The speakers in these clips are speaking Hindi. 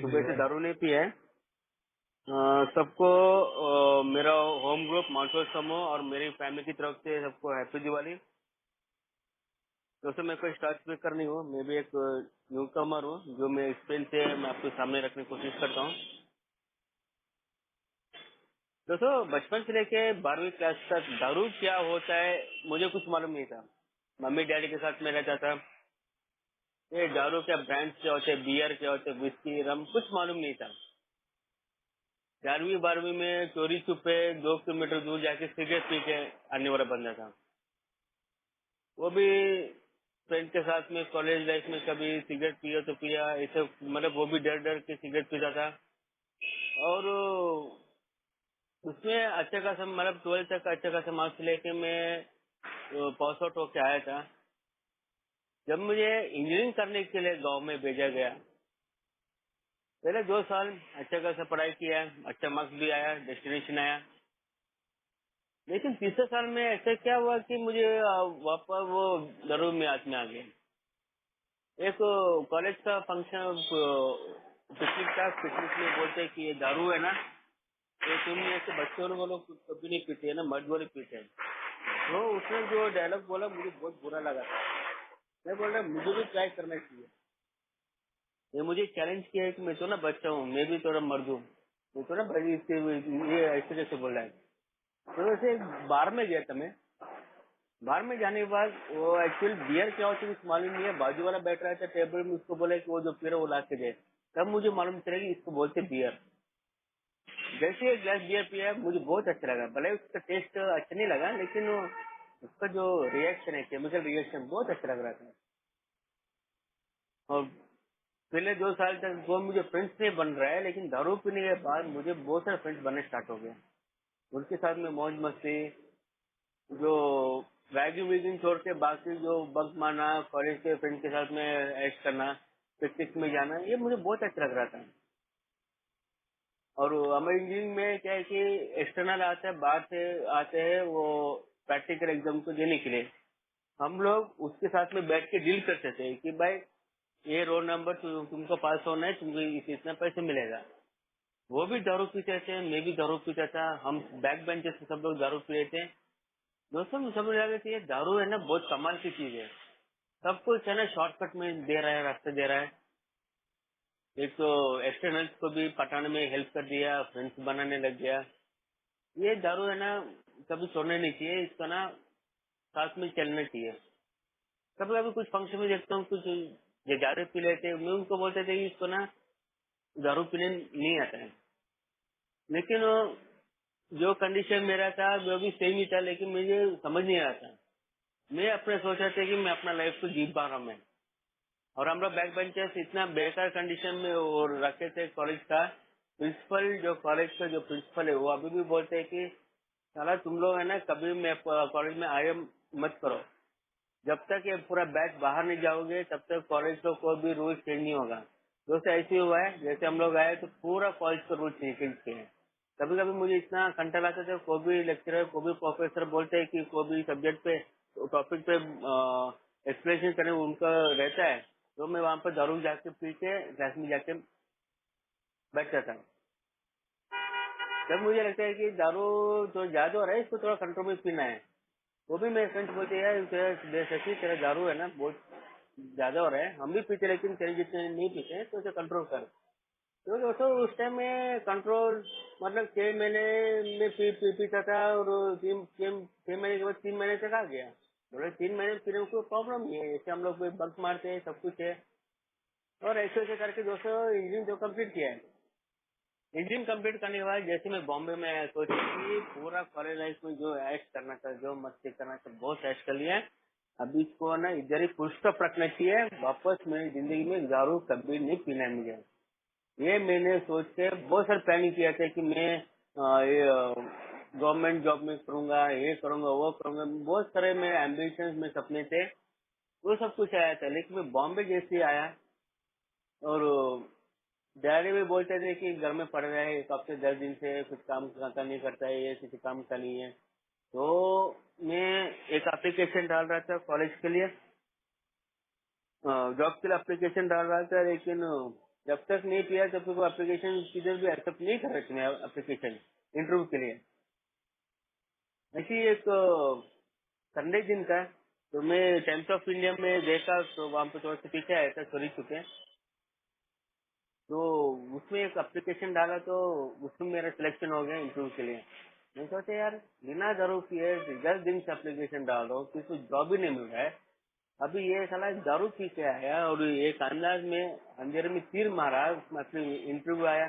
सुबह से दारू नहीं पिया है। सबको मेरा होम ग्रुप मानसोर समूह और मेरी फैमिली की तरफ से सबको हैप्पी दिवाली। दोस्तों मैं कोई स्टार स्पीकर नहीं हूँ, मैं भी एक न्यू कमर हूँ जो मैं एक्सपीरियंस से मैं आपके सामने रखने की कोशिश करता हूँ। दोस्तों बचपन से लेके 12वीं क्लास तक दारू क्या होता है मुझे कुछ मालूम नहीं था। मम्मी डैडी के साथ में रहता था। ये दारू क्या ब्रांड क्या होते, बियर क्या होते, विस्की रम कुछ मालूम नहीं था। 11वीं 12वीं में चोरी छुपे 2 किलोमीटर दूर जाके सिगरेट पी के आने वाला बंदा था। वो भी फ्रेंड के साथ में कॉलेज लाइफ में कभी सिगरेट पिया तो पिया, ऐसे मतलब वो भी डर डर के सिगरेट पीता था। और उसमें अच्छा खासा मतलब 12th तक अच्छा खासा मार्क्स लेके मैं पास आउट होके आया था। जब मुझे इंजीनियरिंग करने के लिए गांव में भेजा गया, पहले 2 साल अच्छा खासा पढ़ाई किया, अच्छा मार्क्स भी आया, डेस्टिनेशन आया। लेकिन तीसरे साल में ऐसा क्या हुआ कि मुझे वापस वो दारू में हाथ में आ गया। एक कॉलेज का फंक्शन पिकनिक था। पिकनिक में बोलते हैं कि ये दारू है ना, तो तुम ऐसे बच्चों ने बोलो कभी नहीं पीते है ना, मर्द वाले पीते हैं। तो उसने जो डायलॉग बोला मुझे बहुत बुरा लगा था। मैं बोल रहा मुझे भी ट्राई करना चाहिए। ये मुझे चैलेंज किया है कि मैं तो ना बच्चा हूँ, मैं भी थोड़ा मर्द हूँ, मैं तो ना भाई ये ऐसे कैसे बोल रहा है। तो वैसे बार में गया था मैं। बार में जाने के बाद वो एक्चुअल बियर क्या होती है कुछ मालूम नहीं है। बाजू वाला बैठ रहा था टेबल में, उसको बोला कि वो जो पी रहा वो ला के दे। तब मुझे मालूम चला कि इसको बोलते बियर। जैसे एक ग्लास बियर पिया मुझे बहुत अच्छा लगा। भले उसका टेस्ट अच्छा नहीं लगा, लेकिन उसका जो रिएक्शन है, केमिकल रिएक्शन बहुत अच्छा लग रहा था। और पहले 2 साल तक वो मुझे फ्रेंड्स नहीं बन रहा है, लेकिन दारू पीने के बाद मुझे बहुत सारे फ्रेंड्स बनने स्टार्ट हो गए। उनके साथ में मौज मस्ती, जो रैगिंग वैगिंग छोड़ के बाकी जो बंक मारना, कॉलेज के फ्रेंड के साथ में ऐश करना, पिकनिक में जाना, ये मुझे बहुत अच्छा लग रहा था। और हमारे इंजीनियरिंग में क्या है कि एक्सटर्नल आता है, बाहर से आते हैं वो प्रैक्टिकल एग्जाम को देने के लिए। हम लोग उसके साथ में बैठ के डील करते थे कि भाई ये रोल नंबर तुमको पास होना है, तुमको इतना पैसे मिलेगा। वो भी दारू पीते थे, मैं भी दारू पीता था, हम बैक बेंचेस से सब लोग दारू पी रहे थे। दोस्तों मुझे समझ आ गया कि ये दारू है ना बहुत कमाल की चीज है। सब कुछ है ना शॉर्टकट में दे रहा है, रास्ते दे रहा है। एक तो एक्सटर्नल्स को भी पटाने में हेल्प कर दिया, फ्रेंड्स बनाने लग गया। ये दारू है ना कभी छोड़ना नहीं चाहिए, इसका ना साथ में चलना चाहिए। कभी कभी कुछ फंक्शन में देखता हूँ कुछ ये दारू पी लेते हैं, मैं उनको बोलते थे कि इसको ना दारू पीने नहीं आता है। लेकिन जो कंडीशन मेरा था वो भी सेम ही था, लेकिन मुझे समझ नहीं आ रहा था। मैं अपने सोचा था कि मैं अपना लाइफ को जी पा रहा हूँ मैं। और हम लोग बैक बेंचर्स इतना बेकार कंडीशन में और रखे थे। कॉलेज का प्रिंसिपल, जो कॉलेज का जो प्रिंसिपल है वो अभी भी बोलते हैं कि साला तुम लोग है ना कभी मैं कॉलेज में आए मत करो। जब तक ये पूरा बैच बाहर नहीं जाओगे तब तक कॉलेज का कोई भी रूल चेंज नहीं होगा। दोस्तों ऐसे ही हुआ है, जैसे हम लोग आए तो पूरा कॉलेज का रूल चेंज किए हैं। कभी कभी मुझे इतना कंटा आता था, कोई भी लेक्चरर कोई भी प्रोफेसर बोलते हैं कि कोई भी सब्जेक्ट पे टॉपिक पे एक्सप्लेनेशन करने उनका रहता है, तो मैं वहाँ पर दारू जाके पी के क्लास में जाके बैठता था। तब मुझे लगता है कि दारू तो ज्यादा हो रहा है, इसको थोड़ा कंट्रोल में पीना है। वो भी मेरे फ्रेंड्स बोलते हैं यार तेरा दारू है ना बहुत ज्यादा हो रहा है, हम भी पीते लेकिन तेरे जितने नहीं पीते हैं, तो उसे कंट्रोल कर। तो दोस्तों उस टाइम में कंट्रोल मतलब 6 महीने में पीता था, और 6 महीने के बाद 3 महीने तक आ गया। बोले 3 महीने पीने में कोई प्रॉब्लम नहीं है, ऐसे हम लोग बंक मारते हैं, सब कुछ है। और ऐसे ऐसे करके दोस्तों इंजीनियरिंग जो कंप्लीट किया है। इंजीनियरिंग कंप्लीट करने के बाद जैसे मैं बॉम्बे में आया, सोचा कि पूरा कॉलेज लाइफ में जो ऐश करना था, जो मस्ती करना था, बहुत ऐश कर लिया है। अभी इसको ना इधर ही फुल स्टॉप रखना चाहिए, वापस मेरी जिंदगी में दारू कभी नहीं पीना है मुझे। ये मैंने सोच के बहुत सारे प्लानिंग किया था कि मैं ये गवर्नमेंट जॉब में करूंगा, ये करूंगा, वो करूंगा। बहुत सारे मेरे एम्बिशन में सपने थे, वो सब कुछ आया था। लेकिन मैं बॉम्बे जैसे आया और डैडी भी बोलते थे कि घर में पड़ रहा है, 1 हफ्ते 10 दिन से कुछ काम का नहीं करता है, ये किसी काम का नहीं है। तो मैं एक एप्लीकेशन डाल रहा था कॉलेज के लिए, जॉब के लिए एप्लीकेशन डाल रहा था, लेकिन जब तक नहीं पिया तब तक वो एप्लीकेशन किधर भी एक्सेप्ट नहीं कर रहे थे एप्लीकेशन इंटरव्यू के लिए। ऐसी एक संडे दिन का, तो मैं टाइम्स ऑफ इंडिया में देखा तो वहाँ पे थोड़ा सा पीछे आया था, सॉरी चुके। तो उसमें एक एप्लीकेशन डाला तो उसमें मेरा सिलेक्शन हो गया इंटरव्यू के लिए। मैं सोचा यार बिना दारू पिए 10 दिन से एप्लीकेशन डाल रहा हूँ, किसी को जॉब ही नहीं मिल रहा है। अभी ये साला दारू पी के आया और एक अंदाज में अंधेरे में तीर मारा, उसमें अपनी इंटरव्यू आया।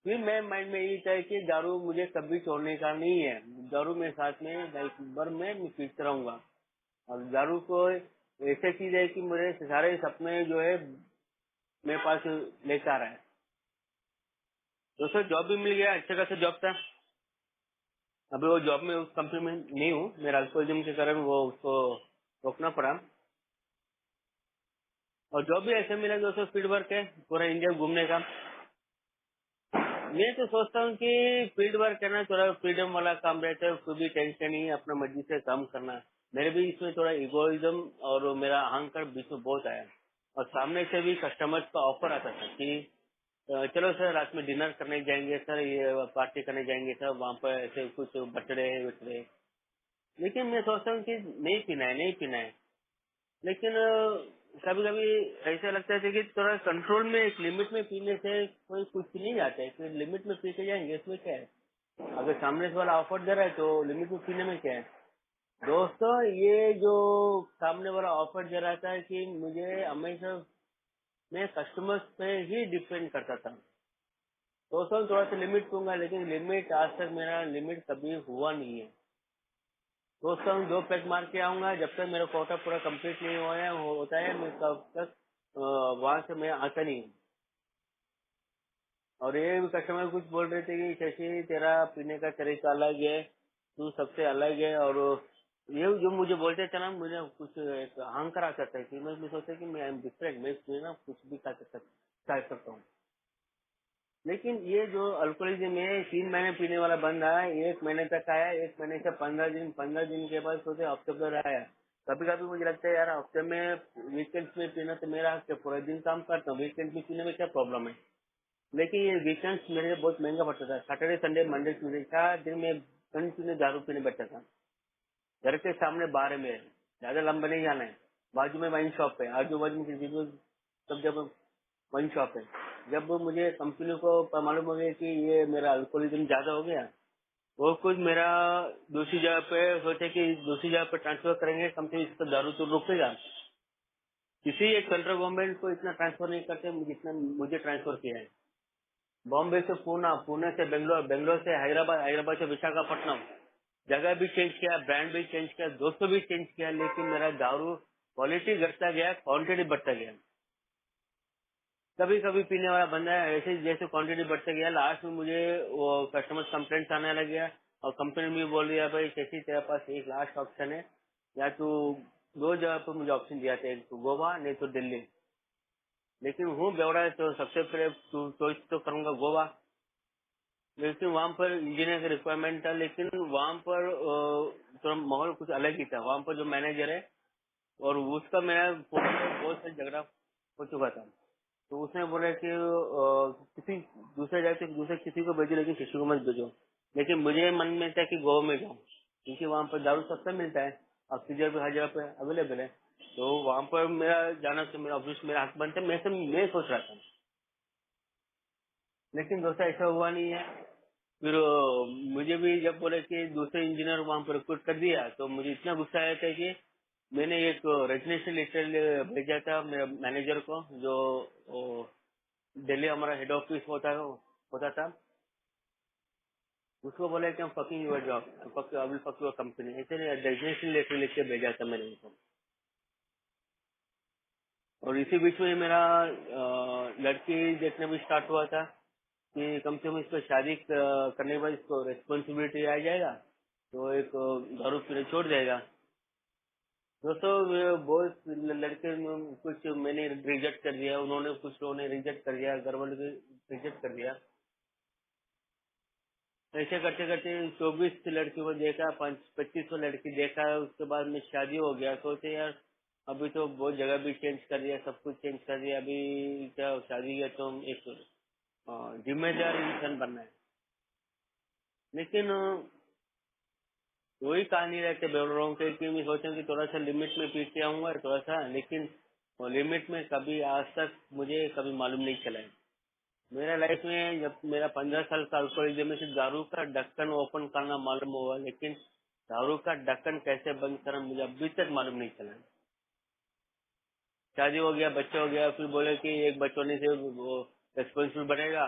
फिर मैं माइंड में यही था कि दारू मुझे कभी छोड़ने का नहीं है, दारू मेरे साथ में लाइफ भर में मैं पीते रहूंगा। और दारू को ऐसी चीज है कि मेरे सारे सपने जो है मेरे पास लेकर आ रहा है। दोस्तों जॉब भी मिल गया, अच्छा खासा जॉब था। अभी वो जॉब में उस कंपनी में नहीं हूँ, मेरा अल्कोहलिज्म के कारण वो उसको रोकना पड़ा। और जॉब भी ऐसे मिला दोस्तों, फील्ड वर्क है, पूरा इंडिया घूमने का। मैं तो सोचता हूँ कि फील्ड वर्क करना थोड़ा फ्रीडम वाला काम रहता है, कोई भी टेंशन नहीं, अपना मर्जी से काम करना। मेरे भी इसमें थोड़ा इगोइज्म और मेरा अहंकार बीच में बहुत आया। और सामने से भी कस्टमर्स का ऑफर आता था कि चलो सर रात में डिनर करने जाएंगे सर, ये पार्टी करने जाएंगे सर, वहाँ पर ऐसे कुछ बर्थडे वर्थडे। लेकिन मैं सोचता हूँ कि नहीं पीना है, नहीं पीना है। लेकिन कभी कभी ऐसा लगता है कि थोड़ा कंट्रोल में, एक लिमिट में पीने से कोई कुछ नहीं जाता है कि लिमिट में पी के जाएंगे, इसमें क्या है। अगर सामने से वाला ऑफर दे रहा है तो लिमिट में पीने में क्या है। दोस्तों ये जो सामने वाला ऑफर दे रहा था कि मुझे हमेशा मैं कस्टमर्स पे ही डिपेंड करता था। दोस्तों थोड़ा सा लिमिट दूंगा, लेकिन लिमिट आज तक मेरा लिमिट कभी हुआ नहीं है। सोचता हूँ 2 पैक मार के आऊंगा, जब तक मेरा कोटा पूरा कंप्लीट नहीं हुआ है होता है, मैं तब तक वहां से मैं आता नहीं हूँ। और ये भी कस्टमर कुछ बोल रहे थे कि शशि तेरा पीने का तरीका अलग है, तू सबसे अलग है। और ये जो मुझे बोलते थे ना, मुझे कुछ एक अहंकार आ जाता है कि मैं भी सोचता कि मैं आई एम डिफरेंट, मैं ना कुछ भी खा सकता हूँ। लेकिन ये जो अल्कोहलिज्म है, 3 महीने पीने वाला बंदा है, 1 महीने तक आया, 1 महीने से 15 दिन, 15 दिन के बाद सोचे हफ्ते भर आया। कभी कभी मुझे लगता है यार हफ्ते में वीकेंड्स में पीना तो मेरा हफ्ते पूरा दिन काम करता हूँ, वीकेंड में पीने में क्या प्रॉब्लम है। लेकिन ये वीकेंड्स मेरे लिए बहुत महंगा पड़ता था। सैटरडे संडे मंडे ट्यूजडे 4 दिन में कंटिन्यू दारू पीने बैठता था। घर के सामने बार है मेरे, ज्यादा लंबा नहीं जाना है, बाजू में वाइन शॉप है, आजू बाजू में किसी को सब जब वाइन शॉप है। जब मुझे कंपनी को मालूम हो गया कि ये मेरा अल्कोहलिज्म ज्यादा हो गया, वो कुछ मेरा दूसरी जगह पे सोचे कि दूसरी जगह पे ट्रांसफर करेंगे, कम से कम इसका दारू तो रुकेगा। किसी एक सेंट्रल गवर्नमेंट को इतना ट्रांसफर नहीं करते जितना मुझे ट्रांसफर किया है। बॉम्बे से पूना, पुणे से बेंगलोर, बेंगलोर से हैदराबाद, हैदराबाद से विशाखापट्टनम, जगह भी चेंज किया, ब्रांड भी चेंज किया, दोस्तों भी चेंज किया, लेकिन मेरा दारू क्वालिटी घटता गया, क्वांटिटी बढ़ता गया। कभी कभी पीने वाला बंदा है, ऐसे जैसे क्वांटिटी बढ़ते गया, लास्ट में मुझे वो कस्टमर कंप्लेंट्स आने लग गया। और कंपनी भी बोल दिया भाई कैसी तेरे पास एक लास्ट ऑप्शन है, या तू 2 जगह पे मुझे ऑप्शन दिया था, एक तो गोवा नहीं तो दिल्ली। लेकिन हूँ बेवड़ा, तो सबसे पहले चॉइस तो करूंगा गोवा। लेकिन वहाँ पर इंजीनियर का रिक्वायरमेंट था, लेकिन वहाँ पर थोड़ा माहौल कुछ अलग ही था। वहाँ पर जो मैनेजर है और उसका मेरा बहुत सारी झगड़ा हो चुका था। तो उसने बोला कि किसी दूसरे जगह से दूसरे किसी को भेजो, लेकिन किसी को मत भेजो। लेकिन मुझे मन में था कि गोवा में जाऊँ, क्योंकि वहाँ पर दारू सस्ता मिलता है, ऑक्सीजन भी हर जगह पे अवेलेबल है। तो वहाँ पर मेरा जाना से मेरा ऑब्वियस मेरा हक बनता है, मैं सोच रहा था। लेकिन दोस्तों ऐसा हुआ नहीं है। फिर मुझे भी जब बोले कि दूसरे इंजीनियर वहाँ पर रिक्रूट कर दिया, तो मुझे इतना गुस्सा आया था कि मैंने एक रेजिग्नेशन लेटर भेजा था मेरे मैनेजर को, जो दिल्ली हमारा हेड ऑफिस होता था। उसको बोला कि हम fucking your job, I will fuck your company, ऐसे रेजिग्नेशन लेटर लिख के भेजा था मैंने उनको। और इसी बीच में मेरा लड़की देखने भी स्टार्ट हुआ था कि कम से कम इसको शादी करने के बाद इसको रेस्पॉन्सिबिलिटी आ जाएगा, तो एक दारू पीने छोड़ जाएगा। दोस्तों बहुत लड़के कुछ मैंने रिजेक्ट कर दिया, उन्होंने कुछ लोगों ने रिजेक्ट कर दिया, घर वालों ने रिजेक्ट कर दिया। ऐसे करते करते 24 लड़कियों को देखा, 2500 लड़की देखा, उसके बाद में शादी हो गया। सोचे यार अभी तो बहुत जगह भी चेंज कर दिया, सब कुछ चेंज कर दिया। अभी क्या शादी है तो एक जिम्मेदार इंसान बनना है। लेकिन वही कहानी रहते बेवड़ों के कि मैं सोचा कि थोड़ा सा लिमिट में पी के आऊंगा थोड़ा सा, लेकिन वो लिमिट में कभी आज तक मुझे कभी मालूम नहीं चला है। मेरा लाइफ में जब मेरा 15 साल का अल्कोहलिज्म में से दारू का ढक्कन ओपन करना मालूम हुआ, लेकिन दारू का ढक्कन कैसे बंद करना मुझे अभी तक मालूम नहीं चला। शादी हो गया, बच्चे हो गया, फिर बोले कि एक बचपने से वो रेस्पॉन्सिबल बनेगा।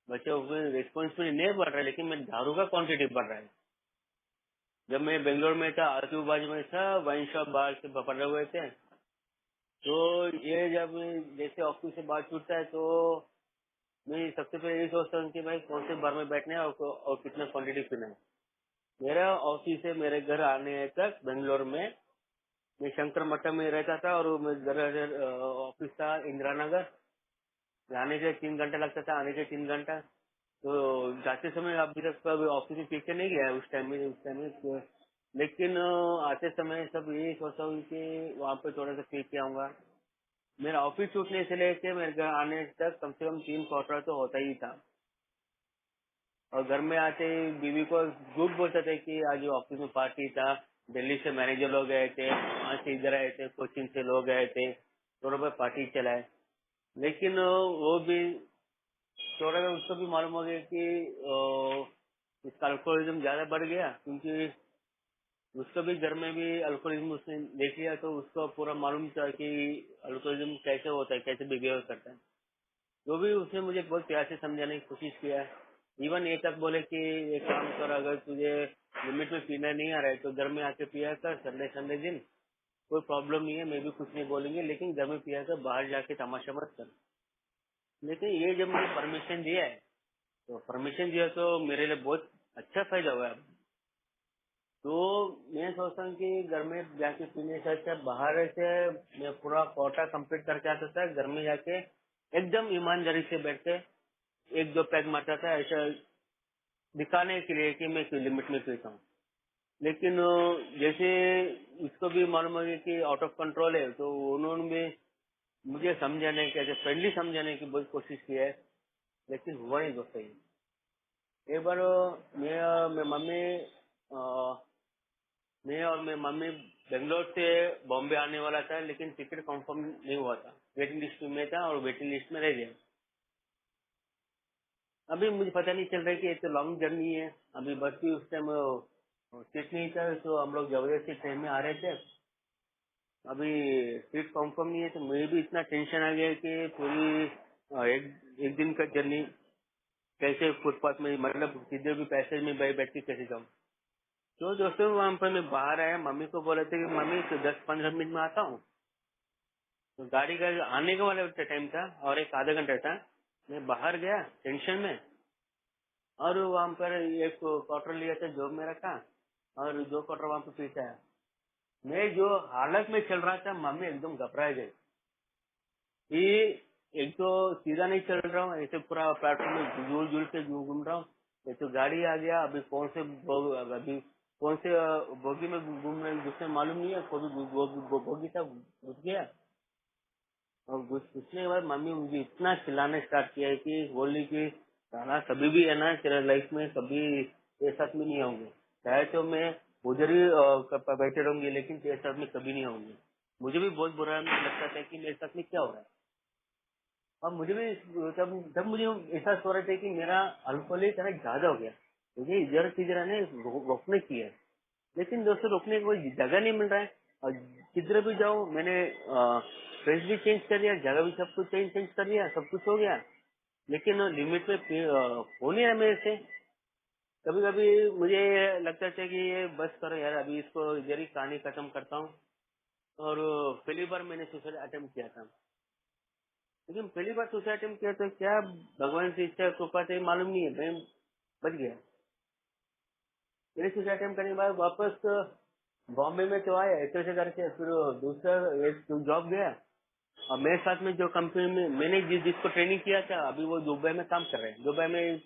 बच्चे रेस्पॉन्सिबल नहीं बढ़ रहा है, लेकिन मैं दारू का क्वांटिटी बढ़ रहा है। जब मैं बेंगलोर में था, आजू बाजू में था वाइन शॉप बाहर से पकड़े हुए थे। तो ये जब जैसे ऑफिस से बात छूटता है तो मैं सबसे पहले यही सोचता हूँ कि भाई कौन से बार में बैठना है और कितना क्वांटिटी पीना है। मेरा ऑफिस से मेरे घर आने तक बेंगलोर में मैं शंकर मठम में रहता था, और मेरे घर ऑफिस था इंदिरा नगर। जाने के 3 घंटा लगता था, आने के 3 घंटा। तो जाते समय अभी तक कभी ऑफिस में पीछे नहीं गया उस टाइम में लेकिन आते समय सब यही सोचता हूँ कि वहाँ पे थोड़ा सा पी के आऊंगा। मेरा ऑफिस छूटने से लेके मेरे घर आने तक कम से कम 3 क्वार्टर तो होता ही था। और घर में आते ही बीवी को झूठ बोलते थे कि आज ऑफिस में पार्टी था, दिल्ली से मैनेजर लोग गए थे, वहाँ से इधर आए थे, कोचिंग से लोग गए थे, थोड़ा बहुत पार्टी चलाए। लेकिन वो भी थोड़ा बहुत उसको भी मालूम हो गया कि इसका अल्कोहलिज्म ज्यादा बढ़ गया, क्योंकि उसको भी घर में भी अल्कोहलिज्म उसने देख लिया, तो उसको पूरा मालूम था कि अल्कोहलिज्म कैसे होता है, कैसे बिहेव करता है। जो भी उसने मुझे बहुत प्यार से समझाने की कोशिश किया है। इवन ये तक बोले कि एक काम कर, अगर तुझे लिमिट में पीना नहीं आ रहा है तो घर में आके पिया कर, संडे संडे दिन कोई प्रॉब्लम नहीं है, मैं भी कुछ नहीं बोलेंगे, लेकिन घर में पिया कर, बाहर जाके तमाशा मत कर। लेकिन ये जब मुझे परमिशन दिया है, तो परमिशन दिया तो मेरे लिए बहुत अच्छा फायदा हुआ है। तो मैं सोचता हूँ कि घर में जाके पीने से अच्छा बाहर से मैं पूरा कोटा कंप्लीट करके आता था, घर में जाके एकदम ईमानदारी से बैठ के एक दो पैग मारता था, ऐसा दिखाने के लिए कि मैं लिमिट में पीता हूँ। लेकिन जैसे इसको भी मालूम है कि आउट ऑफ कंट्रोल है, तो उन्होंने भी मुझे समझाने की, ऐसे फ्रेंडली समझाने की बहुत कोशिश की है, लेकिन हुआ नहीं दोस्तों ये। एक बार मैं मम्मी मैं और मैं मम्मी बेंगलोर से बॉम्बे आने वाला था, लेकिन टिकट कंफर्म नहीं हुआ था, वेटिंग लिस्ट में था और वेटिंग लिस्ट में रह गया। अभी मुझे पता नहीं चल रहा है कि ये तो लॉन्ग जर्नी है। अभी बस भी उस टाइम सीट नहीं था, तो हम लोग जबरदस्ती ट्रेन में आ रहे थे। अभी सीट कंफर्म नहीं है, तो मुझे भी इतना टेंशन आ गया कि पूरी एक दिन का जर्नी कैसे फुटपाथ में, मतलब किधर भी पैसेज में बैठ के कैसे जाऊँ। तो दोस्तों वहाँ पर मैं बाहर आया, मम्मी को बोला था कि मम्मी तो 10-15 मिनट में आता हूँ। तो गाड़ी का आने का वाला टाइम था और एक आधा घंटा था। मैं बाहर गया टेंशन में, और वहाँ पर एक क्वार्टर लिया था जॉब में रखा, और 2 क्वार्टर वहाँ पे पीछा है। मैं जो हालत में चल रहा था, मम्मी एकदम घबरा गई कि एक तो सीधा नहीं चल रहा हूँ, ऐसे पूरा प्लेटफॉर्म में झूल झूल के घूम रहा हूँ। ये तो गाड़ी आ गया, अभी अभी कौन से बोगी में घूम रहे जिसने मालूम नहीं है, कोई भी बोगी था घुस गया। और घुसने के बाद मम्मी मुझे इतना चिल्लाना स्टार्ट किया है कि बोली कि साला कभी भी है ना तेरा लाइफ में कभी तेरे साथ में नहीं आऊंगी, चाहे तो मैं उधर ही बैठे रहूंगी, लेकिन तेरे साथ में कभी नहीं आऊंगी। मुझे भी बहुत बुरा लगता था कि मेरे साथ में क्या हो रहा है। और मुझे भी तब तब मुझे एहसास हो रहा था कि मेरा अल्कोहल इतना ज्यादा हो गया, मुझे इधर किधर ने रोकने की है, लेकिन दोस्तों रोकने की कोई जगह नहीं मिल रहा है। और किधर भी जाऊँ, मैंने फ्रेंड्स भी चेंज कर दिया, जगह भी सब कुछ चेंज कर दिया, सब कुछ हो गया, लेकिन लिमिट में हो नहीं रहा मेरे से। कभी कभी मुझे लगता था कि ये बस करो यार, अभी इसको इधर ही कहानी खत्म करता हूँ। और पहली बार मैंने सुसाइड अटेम्प्ट किया था, लेकिन पहली बार सुसाइड अटेम्प्ट किया तो क्या भगवान से इच्छा कृपा से मालूम नहीं है, मैं बच गया। मेरे सुसाइड अटेम्प्ट करने के बाद वापस बॉम्बे में तो आया ऐसे ऐसे करके, फिर दूसरा एक जॉब गया। और मेरे साथ में जो कंपनी में मैंने जिसको ट्रेनिंग किया था, अभी वो दुबई में काम कर रहे हैं। दुबई में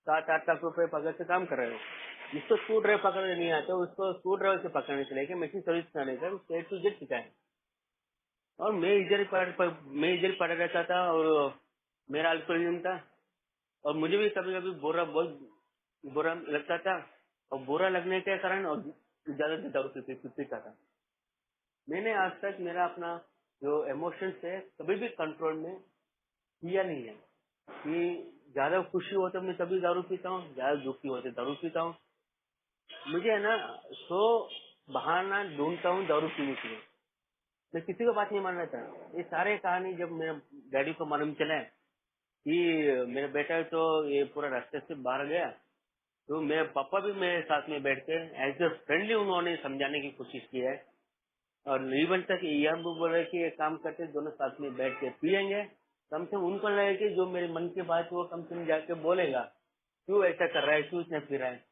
7-8 लाख रुपए पकड़ से काम कर रहे हो। जिसको स्क्रू ड्राइवर पकड़ने नहीं आता, उसको स्क्रू ड्राइवर से पकड़ने से लेके मशीन सर्विस करने का A to Z सिखाए। और मैं इधर ही पड़ा रहता था, और मेरा अल्कोहलिज्म था, और मुझे भी कभी कभी बहुत बुरा लगता था, और बुरा लगने के कारण और ज्यादा से दारू पीता था। मैंने आज तक मेरा अपना जो इमोशंस है कभी भी कंट्रोल में किया नहीं है, कि ज्यादा खुशी हो तो मैं तभी दारू पीता हूँ, ज्यादा दुखी होते दारू पीता हूँ। मुझे है ना, सो बहाना ढूंढता हूँ दारू पीने के लिए। मैं किसी को बात नहीं मान रहा था। ये सारे कहानी जब मेरे डैडी को मालूम चला है कि मेरा बेटा तो ये पूरा रास्ते से बाहर गया, तो मेरे पापा भी मेरे साथ में बैठ के एज ए फ्रेंडली उन्होंने समझाने की कोशिश की है। और इवन तक यह भी बोले कि एक काम करते हैं, दोनों साथ में बैठ के पियेंगे, कम से कम उनको लगे कि जो मेरे मन की बात है वो कम से कम जाके बोलेगा, क्यों ऐसा कर रहा है, क्यों इतना पी रहा है।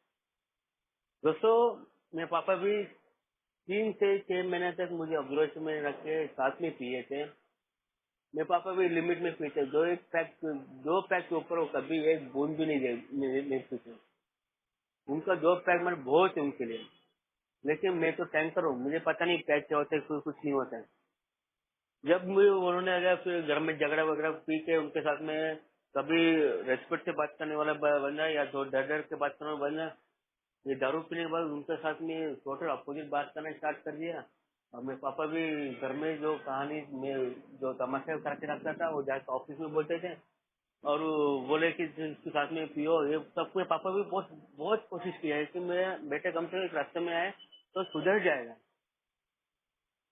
दोस्तों, मेरे पापा भी 3 से 6 महीने तक मुझे ऑब्जर्वेशन में रख के साथ में पिए थे। मेरे पापा भी लिमिट में पीते, 2 पैक के ऊपर वो कभी एक बूंद भी नहीं पीते। उनका 2 पैक मैंने बहुत है उनके लिए। लेकिन मैं तो टैंकर हूँ, मुझे पता नहीं पैक क्या होता है, कुछ नहीं होता है। जब मुझे उन्होंने अगर फिर घर में झगड़ा वगैरह पी के उनके साथ में कभी रेस्पेक्ट से बात करने वाला बंदा, या तो डर डर के बात करने वाला बंदा, ये दारू पीने के बाद उनके साथ में टोटल अपोजिट बात करना स्टार्ट कर दिया। और मेरे पापा भी घर में जो कहानी में जो तमाशा करके रखता था वो जाके ऑफिस में बोलते थे, और वो बोले कि इसके साथ में पियो, ये सब कुछ। पापा भी बहुत बहुत कोशिश की है कि मेरा बेटे कम से कम एक रास्ते में आए तो सुधर जाएगा,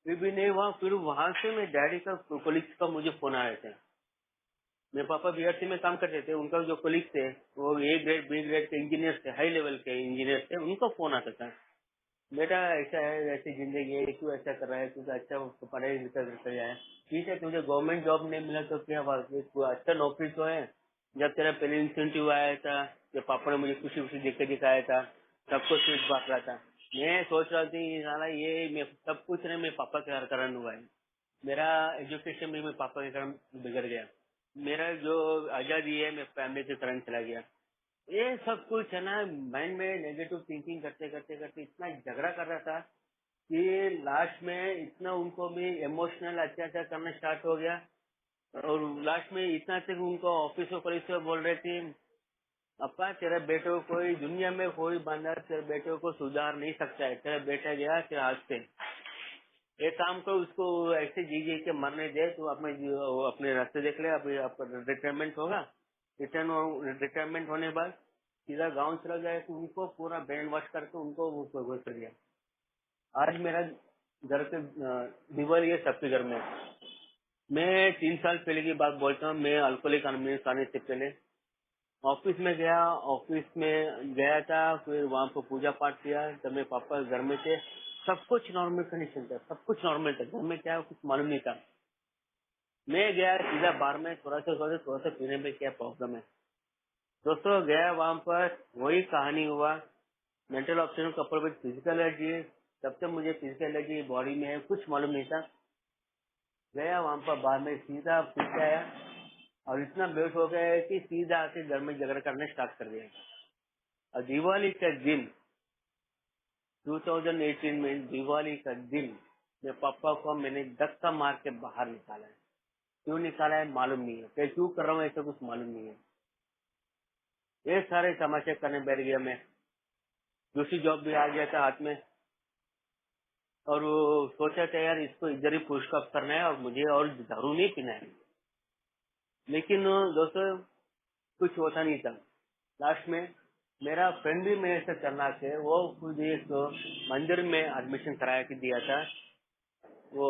फिर भी नहीं हुआ। फिर वहां से मेरे डैडी का कोलिग्स का मुझे फोन आए थे। मेरे पापा बीआरसी में काम करते थे, उनका जो कोलिग्स थे वो ए ग्रेड बी ग्रेड के इंजीनियर थे, हाई लेवल के इंजीनियर थे, उनका फोन आता था, बेटा ऐसा है, ऐसी जिंदगी है, क्यों ऐसा कर रहा है, तुझे अच्छा पढ़ाई लिखा कर जाए, ठीक है, तुझे गवर्नमेंट जॉब नहीं मिला तो क्या बात है, तू अच्छा नौकरी तो है। जब तेरा पहले इंसेंटिव आया था, जब पापा ने मुझे खुशी खुशी देख के दिखाया था, सबको स्वीट बांट रहा था, मैं सोच रहा था कि साला ये मैं सब कुछ नहीं, मेरे पापा के कारण हुआ है। मेरा एजुकेशन भी मेरे पापा के कारण बिगड़ गया, मेरा जो आजादी है मेरे फैमिली के कारण चला गया। ये सब कुछ है ना, माइंड में नेगेटिव थिंकिंग करते करते करते इतना झगड़ा कर रहा था कि लास्ट में इतना उनको भी इमोशनल अत्याचार करना स्टार्ट हो गया। और लास्ट में इतना तक उनको ऑफिस और पुलिस से बोल रहे थे, अपा तेरे बेटे को कोई दुनिया में कोई बंदा तेरे बेटे को सुधार नहीं सकता है, तेरा बेटा गया तेरे हाथ से, एक काम को उसको ऐसे जी जी के मरने दे, तो अपने रास्ते देख ले। अभी आपका रिटायरमेंट होगा, रिटायरमेंट होने के बाद सीधा गांव चला जाए, तो उनको पूरा ब्रेन वॉश करके उनको वो कर दिया। आज मेरा घर के दिवाली है सबके घर में। मैं 3 साल पहले की बात बोलता हूँ, मैं अल्कोहलिक अनोनिमस आने से पहले ऑफिस में गया, ऑफिस में गया था, फिर वहाँ पर पूजा पाठ किया, तब मेरे पापा घर में थे, सब कुछ नॉर्मल कंडीशन था, सब कुछ नॉर्मल था, घर में क्या कुछ मालूम नहीं था। मैं गया सीधा बार में, थोड़ा सा पीने में क्या प्रॉब्लम है। दोस्तों गया वहाँ पर, वही कहानी हुआ, mental option couple with physical allergy. तब से मुझे फिजिकल एलर्जी बॉडी में है, कुछ मालूम नहीं था। गया वहाँ पर बार में, सीधा पी के आया, और इतना बेहोश हो गया है कि सीधा आके घर में झगड़ा करने स्टार्ट कर दिया। और दिवाली का दिन, 2018 में दिवाली का दिन, मेरे पापा को मैंने धक्का मार के बाहर निकाला है। क्यों निकाला है मालूम नहीं है, मैं क्यों कर रहा हूँ ऐसा कुछ मालूम नहीं है। ये सारे तमाशे करने बैठ गया मैं। दूसरी जॉब भी आ गया था हाथ में, और वो सोचा था यार इसको इधर ही पुश अप करना है और मुझे और दारू नहीं पीना है। लेकिन दोस्तों कुछ होता नहीं था। लास्ट में मेरा फ्रेंड भी मेरे से करना थे, वो खुद एक मंदिर में एडमिशन करा के दिया था। वो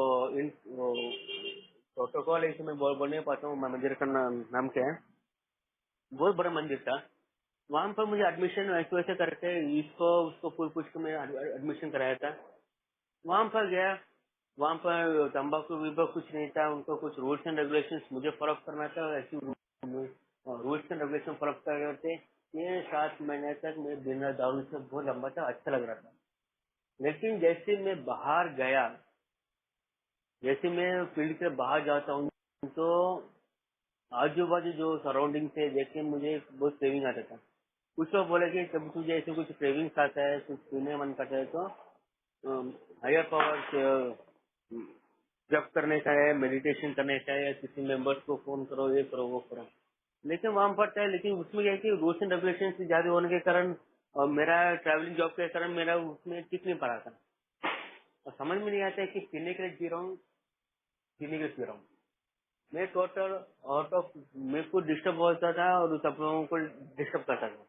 प्रोटोकॉल ऐसे मैं बोल नहीं पाता हूँ, मैं मंदिर का नाम क्या है, बहुत बड़ा मंदिर था। वहाँ पर मुझे एडमिशन वैसे वैसे करके इसको उसको पूछ पूछ के मैं एडमिशन कराया था। वहाँ पर गया, वहाँ पर तम्बाकू विभाग कुछ नहीं था, उनको कुछ रूल्स एंड रेगुलेशंस मुझे फॉलो करना था, ऐसी रूल्स एंड रेगुलेशन फॉलो कर रहे थे। ये 7 महीने तक मैं बिना दारू से बहुत लंबा था, अच्छा लग रहा था। लेकिन जैसे मैं बाहर गया, जैसे मैं फील्ड से बाहर जाता हूँ, तो आजू बाजू जो सराउंडिंग थे देख के मुझे बहुत क्रेविंग आता था। कुछ लोग बोले कि जब तुझे ऐसे कुछ क्रेविंग आता है, कुछ पीने मन करता है, तो हायर पावर जब करने का है, मेडिटेशन करने का है, या किसी मेंबर्स को फोन करो, ये करो, वो करो। लेकिन वहाँ पड़ता है, लेकिन उसमें क्या है कि रूल्स एंड रेगुलेशन से ज्यादा होने के कारण और मेरा ट्रैवलिंग जॉब के कारण मेरा उसमें टिक नहीं पड़ा था। और समझ में नहीं आता है कि पीने के लिए जी रहा हूँ, पीने के लिए पी रहा हूँ। मैं टोटल आउट ऑफ, मेरे को डिस्टर्ब होता था और सब लोगों को डिस्टर्ब करता था।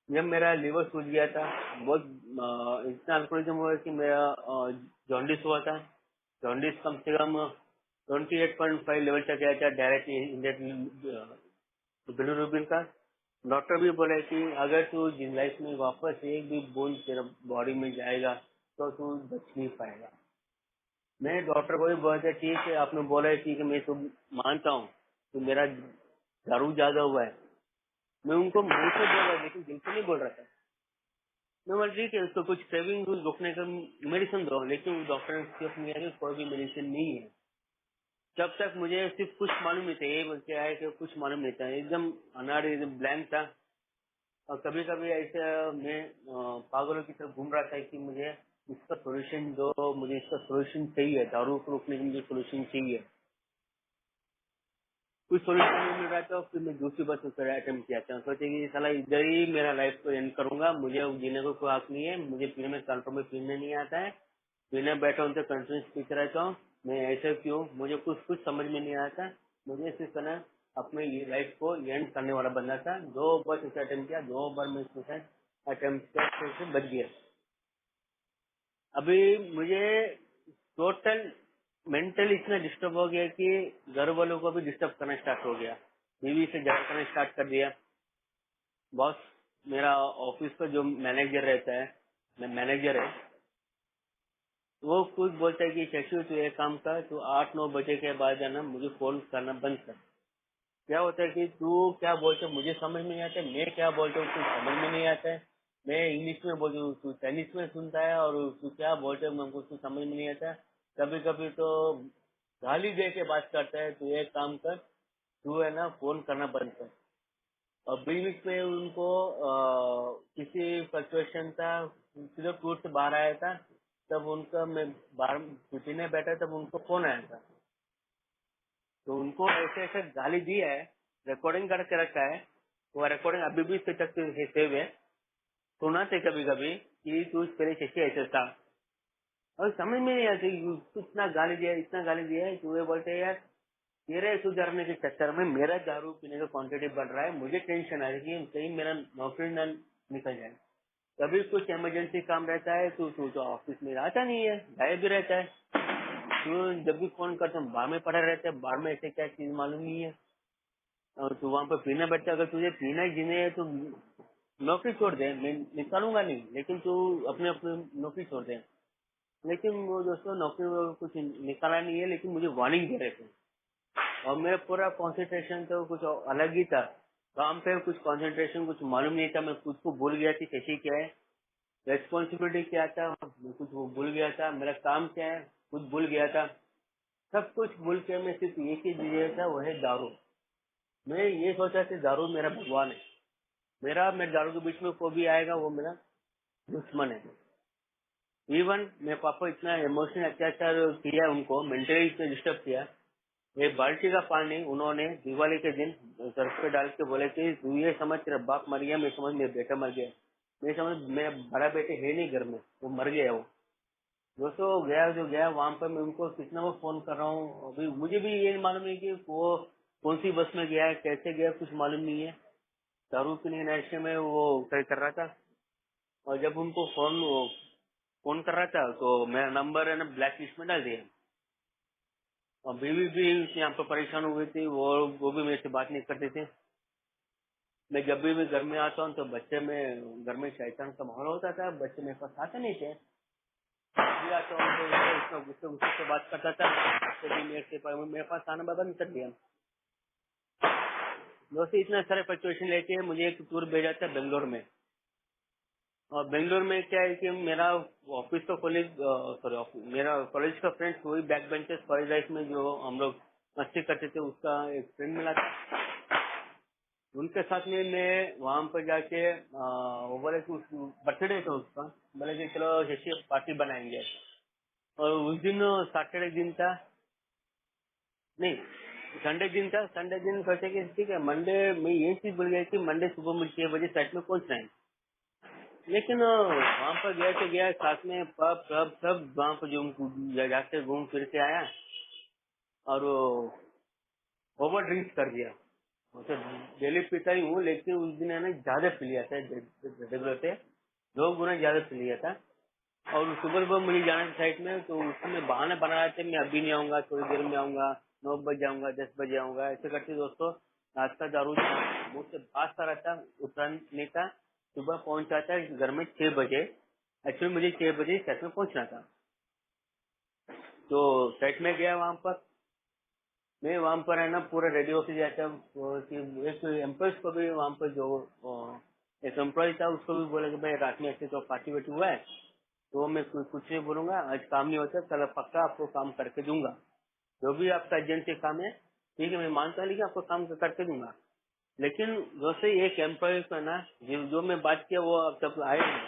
जब मेरा लिवर सूज गया था, बहुत इतना अल्कोहलिज्म हुआ कि मेरा जॉन्डिस हुआ था। जॉन्डिस कम से कम 28.5 लेवल तक गया था डायरेक्ट बिलिरुबिन का। डॉक्टर भी बोले कि अगर तू जिन लाइफ में वापस एक भी बूंद तेरा बॉडी में जाएगा तो तू बच नहीं पाएगा। मैं डॉक्टर को भी बोला था, ठीक है आपने बोला है, ठीक है मैं तो मानता हूँ तो मेरा दारू ज्यादा हुआ है। मैं उनको मुंह से बोल रहा, लेकिन दिल से नहीं बोल रहा था। मैं बोला ठीक है, उसको कुछ क्रेविंग रोकने का मेडिसिन दो, लेकिन डॉक्टर ने सिर्फ नहीं है, कोई भी मेडिसिन नहीं है। जब तक मुझे सिर्फ कुछ मालूम नहीं था, ये बोल के आया कि कुछ मालूम नहीं था, एकदम अनाड़, एकदम ब्लैंक था। और कभी कभी ऐसे मैं पागलों की तरफ घूम रहा था कि मुझे इसका सोल्यूशन दो, मुझे इसका सोल्यूशन चाहिए, दारू को रोकने के मुझे सोल्यूशन चाहिए। कुछ सोल्यूशन नहीं मिल रहा था, फिर मैं दूसरी बार उसका अटेम्प्ट किया था। सोचे कि साला इधर ही मेरा लाइफ को एंड करूंगा, मुझे जीने को कोई हक नहीं है, मुझे पीने में कंट्रोल में पीने नहीं आता है, पीने बैठा हूँ तो कंटिन्यूस पीते रहता हूँ। मैं ऐसे क्यों, मुझे कुछ कुछ समझ में नहीं आता। मुझे सिर्फ ना अपने लाइफ को एंड करने वाला बनना था। 2 बार सुसाइड अटेम्प्ट किया, 2 बार मैं सुसाइड अटेम्प्ट से बच गया। अभी मुझे टोटल मेंटल इतना डिस्टर्ब हो गया कि घर वालों को भी डिस्टर्ब करना स्टार्ट हो गया। बीवी से झगड़ा करना स्टार्ट कर दिया। बॉस, मेरा ऑफिस का जो मैनेजर रहता है, मैनेजर है, वो खुद बोलता है कि शशि तू एक काम कर, तू 8-9 बजे के बाद है ना मुझे फोन करना बंद कर। क्या होता है कि तू क्या बोलते है मुझे समझ में नहीं आता है, मैं क्या बोलता हूँ कुछ समझ में नहीं आता है। मैं इंग्लिश में बोलता हूँ, तू चाइनीज में सुनता है, और तू क्या बोलते है मुझको कुछ समझ में नहीं आता है। कभी कभी तो गाली दे के बात करता है। तू एक काम कर, तू है ना फोन करना बंद कर। और बीच में उनको किसी फ्लक्चुएशन था, सीधे टूर से बाहर आया था, तब उनका मैं बाहर पीने बैठा, तब उनको फोन आया था। तो उनको ऐसे ऐसे गाली दी है, रिकॉर्डिंग करके रखा है। वो रिकॉर्डिंग अभी भी इस तक सेव है। सुनाते कभी कभी कि तू पहले कैसे ऐसे था, और समझ में नहीं आती तू इतना गाली दिया, इतना गाली दिया है। तो वे बोलते हैं यार तेरे सुधारने के चक्कर में मेरा दारू पीने का क्वांटिटी बढ़ रहा है, मुझे टेंशन आ रही है कि कहीं मेरा नौकरी न निकल जाए। कभी कुछ इमरजेंसी काम रहता है तो तू तो ऑफिस में आता नहीं है, गायब भी रहता है। तू जब भी फोन करता हूँ बाहर में पड़ा रहता है, बाहर में ऐसे क्या चीज मालूम नहीं है। और तू वहाँ पर पीना बैठता, अगर तुझे पीना ही जीने है तो नौकरी छोड़ दे, मैं निकालूंगा नहीं, लेकिन तू अपने अपने नौकरी छोड़ दे। लेकिन वो दोस्तों नौकरी में कुछ निकाला नहीं है, लेकिन मुझे वार्निंग दे रहे थे। और मेरा पूरा कंसंट्रेशन तो कुछ अलग ही था। काम पे कुछ कंसंट्रेशन कुछ मालूम नहीं था। मैं खुद को भूल गया कि कैसे क्या है, रेस्पॉन्सिबिलिटी क्या था, मैं कुछ वो भूल गया था, मेरा काम क्या है खुद भूल गया था। सब कुछ भूल के मैं सिर्फ एक ही चीज था, वो है दारू। मैं ये सोचा कि दारू मेरा भगवान है, मेरे दारू के बीच में कोई भी आएगा वो मेरा दुश्मन है। इवन मेरे पापा इतना इमोशनल अत्याचार किया, उनको मेंटली इतना डिस्टर्ब किया। एक बाल्टी का पानी उन्होंने दिवाली के दिन सर पे डाल के बोले कि तू ये समझ तेरा बाप मर गया, मैं समझ मेरा बेटा मर गया। मैं समझ मेरा बड़ा बेटे है नहीं घर में, वो मर गया। वो दोस्तों गया जो गया वहां पर, मैं उनको कितना वो फोन कर रहा हूँ, अभी मुझे भी ये मालूम नहीं कि वो कौन सी बस में गया है, कैसे गया, कुछ मालूम नहीं है। दारू पीने के नशे में वो ट्राई कर रहा था। और जब उनको फोन कर रहा था तो मेरा नंबर है ना ब्लैक लिस्ट में डाल दिया। और बीवी भी यहाँ पर परेशान हो गई थी, वो भी मेरे से बात नहीं करते थे। मैं जब भी मैं घर में आता हूँ तो बच्चे में घर में शैतान का माहौल होता था, बच्चे मेरे पास आते नहीं थे। भी आता हूँ तो इतना गुस्से गुस्से से बात करता था, बच्चे भी मेरे पास आना बंद कर दिया। दोस्तों इतना सारे फ्लक्चुएशन लेके मुझे एक टूर भेजा था बेंगलोर में। और बेंगलोर में क्या है कि मेरा ऑफिस का कॉलेज, सॉरी मेरा कॉलेज का फ्रेंड्स, वही बैक बेंचर्स कॉलेज लाइफ में जो हम लोग मस्ती करते थे, उसका एक फ्रेंड मिला था। उनके साथ में मैं वहां पर जाके वो बोले कि बर्थडे था उसका, बोले कि चलो जैसे पार्टी बनाएंगे। और उस दिन सैटरडे दिन था, नहीं संडे दिन था। संडे दिन सोचे कि ठीक है मंडे मैं ये चीज भूल गया कि मंडे सुबह मुझे 6 बजे साइट में पहुंचना है। लेकिन वहाँ पर गया तो गया, साथ में पब सब सब वहाँ पर जो जाके घूम फिर के आया और ओवर ड्रिंक कर दिया। तो डेली पीता ही हूँ, लेकिन उस दिन है ना ज्यादा पी लिया था, रेगुलर से 2 गुना ज्यादा पी लिया था। और सुबह सुबह मुझे जाना था साइट में, तो उसमें बहाने बना रहे थे, मैं अभी नहीं आऊंगा, थोड़ी देर में आऊंगा, 9 बजे आऊंगा, 10 बजे आऊंगा, ऐसे करते दोस्तों रात का दारू मुझसे भागता रहता, उतना नहीं था। सुबह पहुंचा था घर में 6 बजे। एक्चुअली मुझे 6 बजे साइट में पहुंचना था। तो साइट में गया, वहाँ पर मैं वहाँ पर है ना पूरा रेडी होके जाता हूँ। तो कि एक एम्प्लॉय को भी वहाँ पर जो एक एम्प्लॉय था उसको भी बोला कि भाई रात में ऐसे तो पार्टी वार्टी हुआ है, तो मैं कुछ नहीं बोलूंगा, आज काम नहीं होता, कल पक्का आपको काम करके दूंगा, जो भी आपका एजेंसी काम है ठीक है मैं मानता हूँ, लेकिन आपको काम करके दूंगा। लेकिन जैसे ही एक एम्प्लॉय को ना जो मैं बात किया वो अब तक आया नहीं।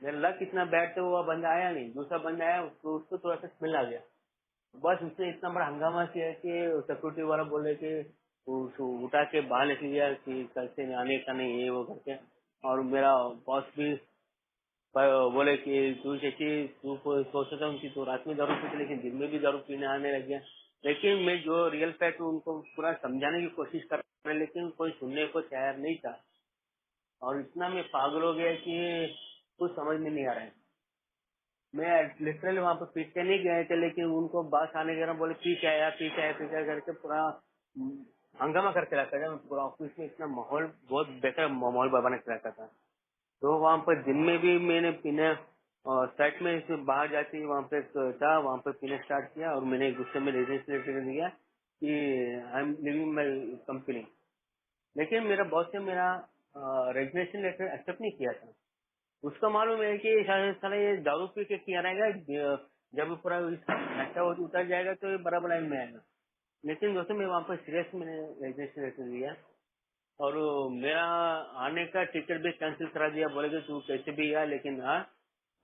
मेरा लक इतना बैड था, वो बंदा आया नहीं। दूसरा बंदा आया, उसको थोड़ा सा स्मेल आ गया। बस उसने इतना बड़ा हंगामा किया कि सिक्योरिटी वाला बोले कि उठा के बाहर निकल गया कि कल से आने का नहीं, ये वो करके। और मेरा बॉस भी बोले कि तू जैसे तू सोचता हूँ कि तू रात में दारू पीते, लेकिन दिन में भी दारू पीने आने लग गया। लेकिन मैं जो रियल फैक्ट हूँ उनको पूरा समझाने की कोशिश कर रहा, लेकिन कोई सुनने को तैयार नहीं था। और इतना मैं पागल हो गया कि कुछ समझ में नहीं आ रहा है। मैं लिटरली वहाँ पर पीट के नहीं गए थे, लेकिन उनको बात आने के बोले पी के आया, पी के आया, पी के आया करके पूरा हंगामा करके रखा था। पूरा ऑफिस में इतना माहौल, बहुत बेहतर माहौल बना के रखा था। तो वहाँ पर दिन में भी मैंने पीने और सेट में से बाहर जाते ही वहाँ पे था, वहाँ पे पीना स्टार्ट किया। और मैंने गुस्से में रेजिडेंस लेटर दिया कि I am living my company. लेकिन मेरा बॉस ने मेरा रेजिग्नेशन लेटर एक्सेप्ट नहीं किया था। उसका मालूम है कि शायद साला ये दारू पी के किया रहेगा, जब पूरा नशा उतर जाएगा तो ये बराबर लाइन में आएगा। लेकिन दोस्तों मैं वहाँ पर सीरियस मैंने रेजिग्नेशन लेटर दिया और मेरा आने का टिकट भी कैंसिल करा दिया। बोले कि तू कैसे भी आ, लेकिन हाँ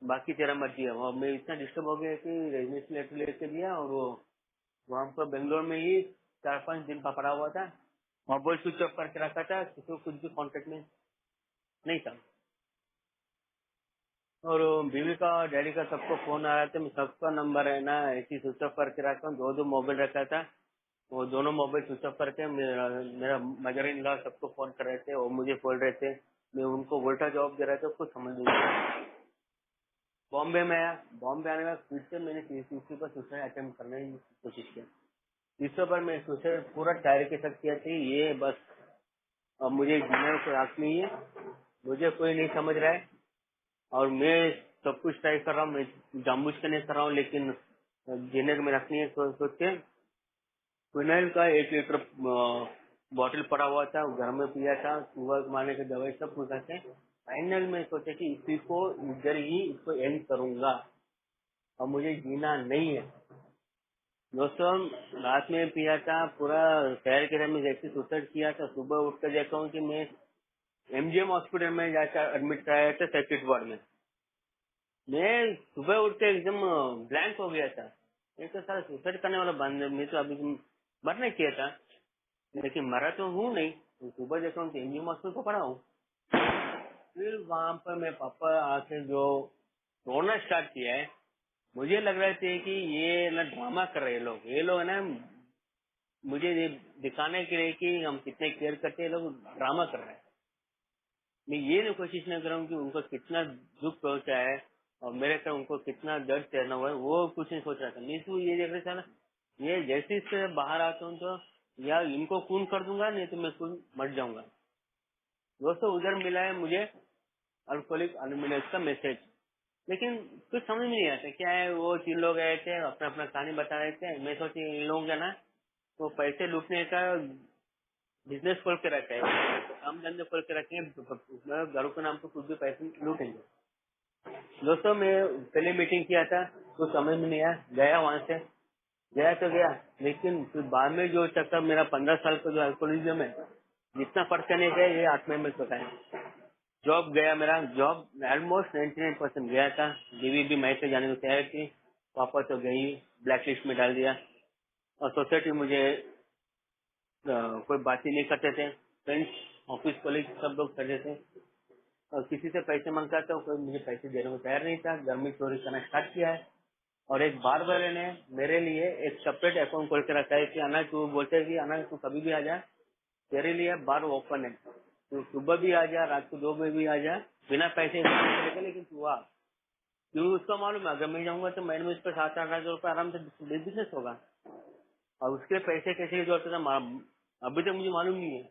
बाकी तेरा मर्जी है। और मैं इतना डिस्टर्ब हो गया कि रेजिग्नेशन लेटर लेके दिया और वो वहाँ पर बेंगलोर में ही 4-5 दिन पकड़ा हुआ था। मोबाइल स्विच ऑफ करके रखा था, किसी को कुछ भी कॉन्टेक्ट में नहीं था। और बीवी का डैडी का सबको फोन आ रहा था, मैं सबका नंबर है ना ऐसी स्विच ऑफ करके रखा हूँ। 2-2 मोबाइल रखा था, वो दोनों मोबाइल स्विच ऑफ करके मेरा मदर इन लॉ सबको फोन कर रहे थे और मुझे बोल रहे थे, मैं उनको उल्टा जवाब दे रहा था, कुछ समझ नहीं आया। बॉम्बे में आया, बॉम्बे आने के बाद फिर से मैंने तीसरी पर सुसाइड अटेम्प्ट करने की कोशिश किया। तीसरे पर मैं सुसाइड पूरा टायर के साथ किया था। ये बस अब मुझे जीने को रात नहीं है, मुझे कोई नहीं समझ रहा है और मैं सब कुछ ट्राई कर रहा हूँ, मैं जानबूझ के नहीं कर रहा हूँ, लेकिन जीने को मैं रखनी है। सोच के फिनाइल का 1 लीटर बॉटल पड़ा हुआ था, घर में पिया था, सुबह मारने की दवाई सब कुछ करके फाइनल में सोचा कि इसी को इधर ही इसको एंड करूंगा और मुझे जीना नहीं है। दोस्तों रात में पिया था, पूरा शहर के में जैसे सुसाइड किया था। सुबह उठ कर देखा हूँ कि मैं एमजीएम हॉस्पिटल में जाकर एडमिट कराया था सर्किट वार्ड में। मैं सुबह उठ के एकदम ब्लैंक हो गया था। एक तो सारा सुसाइड करने वाला बंद है, मैं तो अभी मरना चाहिए था, लेकिन मरा तो हूँ नहीं। तो सुबह देखा हूँ एमजीएम हॉस्पिटल को पड़ा हूँ। फिर वहाँ पर मैं पापा आके जो रोना स्टार्ट किया है, मुझे लग रहा था कि ये ना ड्रामा कर रहे हैं लोग। ये लोग है ना मुझे ये दिखाने के लिए कि हम कितने केयर करते हैं, लोग ड्रामा कर रहे हैं। मैं ये नहीं कोशिश नहीं कर रहा हूँ कि उनको कितना दुख पहुंचा है और मेरे का उनको कितना दर्द सहना हुआ है, वो कुछ नहीं सोच रहा था। मैं तो ये देख रहा था ना, ये जैसे इससे बाहर आता हूँ तो या इनको खून कर दूंगा, नहीं तो मैं खुद मर जाऊंगा। दोस्तों उधर मिला है मुझे अल्कोहलिक अनोनिमस का मैसेज, लेकिन कुछ समझ में नहीं आता क्या है। वो 3 लोग आए थे, अपना अपना कहानी बता रहे थे। मैं सोची इन लोगों का ना तो पैसे लूटने का बिजनेस खोल के रखा है, काम धंधे खोल के रखे हैं, घरों के नाम पर कुछ भी पैसे लूटेंगे। दोस्तों मैं पहले मीटिंग किया था तो समझ में नहीं आया, गया वहाँ से, गया तो गया, लेकिन फिर बाद में जो चक्कर मेरा 15 साल का जो अल्कोहलिज्म है, जितना फर्क करने गया ये 8 महीने में बताया। जॉब गया, मेरा जॉब ऑलमोस्ट 99% गया था। बीवी भी मैं से जाने को तैयार थी। पापा तो गई, ब्लैक लिस्ट में डाल दिया। और सोसाइटी मुझे कोई बात ही नहीं करते थे। फ्रेंड्स, ऑफिस कॉलेज सब लोग करते थे। और किसी से पैसे मांगता था, कोई मुझे पैसे देने को तैयार नहीं था। घर में चोरी करना स्टार्ट किया है। और एक बार वाले ने मेरे लिए एक सेपरेट अकाउंट खोल के रखा है कि अना तू बोलते है कि अना तू कभी भी आ जा, तेरे लिए बार ओपन है, तू सुबह भी आ जा, रात को 2 बजे भी आ जा, बिना पैसे देगा, लेकिन तू आ। क्यों? उसका मालूम है अगर मैं जाऊंगा तो महीने में इस पर 7-8 हजार रुपये आराम से बिजनेस होगा। और उसके पैसे कैसे की जरूरत था अभी तक मुझे मालूम नहीं है।